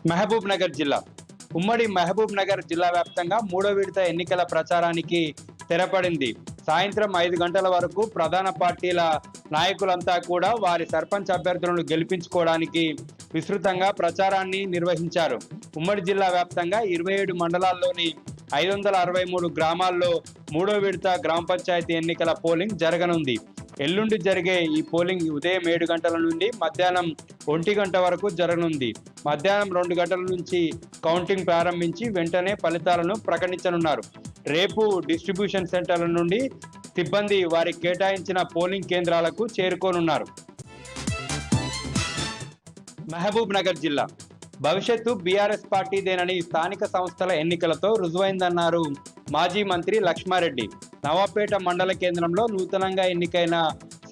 మహబూబ్ నగర్ జిల్లా ఉమ్మడి మహబూబ్ నగర్ జిల్లా వ్యాప్తంగా మూడో విడత ఎన్నికల ప్రచారానికి తెరపడింది. సాయంత్రం 5 గంటల వరకు ప్రధాన పార్టీల నాయకులంతా కూడా వారి సర్పంచ్ అభ్యర్థులను గెలిపించుకోవడానికి విస్తృతంగా ప్రచారాన్ని నిర్వహించారు. ఉమ్మడి జిల్లా వ్యాప్తంగా 27 మండలాల్లోని 563 గ్రామాల్లో మూడో విడత గ్రామ పంచాయతీ ఎన్నికల పోలింగ్ జరగనుంది. ఎల్లుండి జరిగే ఈ పోలింగ్ ఉదయం 7 గంటల నుండి మధ్యాహ్నం 1 గంట వరకు జరగనుంది. మధ్యాహ్నం 2 గంటల నుంచి కౌంటింగ్ ప్రారంభించి వెంటనే ఫలితాలను ప్రకటించనున్నారు. రేపు డిస్ట్రిబ్యూషన్ సెంటర్ల నుండి సిబ్బంది వారికి కేటాయించిన పోలింగ్ కేంద్రాలకు చేరుకోనున్నారు. మహబూబ్ నగర్ జిల్లా భవిష్యత్తు బీఆర్ఎస్ పార్టీదేనని స్థానిక సంస్థల ఎన్నికలతో రుజువైందన్నారు మాజీ మంత్రి లక్ష్మారెడ్డి. నవాపేట మండల కేంద్రంలో నూతనంగా ఎన్నికైన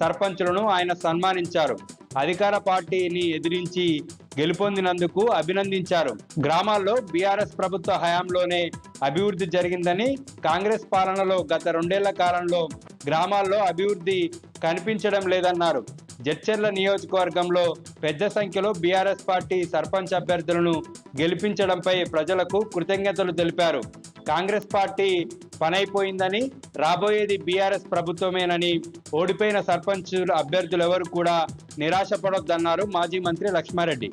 సర్పంచులను ఆయన సన్మానించారు. అధికార పార్టీని ఎదిరించి గెలుపొందినందుకు అభినందించారు. గ్రామాల్లో బీఆర్ఎస్ ప్రభుత్వ హయాంలోనే అభివృద్ధి జరిగిందని, కాంగ్రెస్ పాలనలో గత 2 ఏళ్ల కాలంలో గ్రామాల్లో అభివృద్ధి కనిపించడం లేదన్నారు. జడ్చర్ల నియోజకవర్గంలో పెద్ద సంఖ్యలో బీఆర్ఎస్ పార్టీ సర్పంచ్ అభ్యర్థులను గెలిపించడంపై ప్రజలకు కృతజ్ఞతలు తెలిపారు. కాంగ్రెస్ పార్టీ పనైపోయిందని, రాబోయేది బీఆర్ఎస్ ప్రభుత్వమేనని, ఓడిపోయిన సర్పంచ్ అభ్యర్థులెవరూ కూడా నిరాశపడొద్దన్నారు మాజీ మంత్రి లక్ష్మారెడ్డి.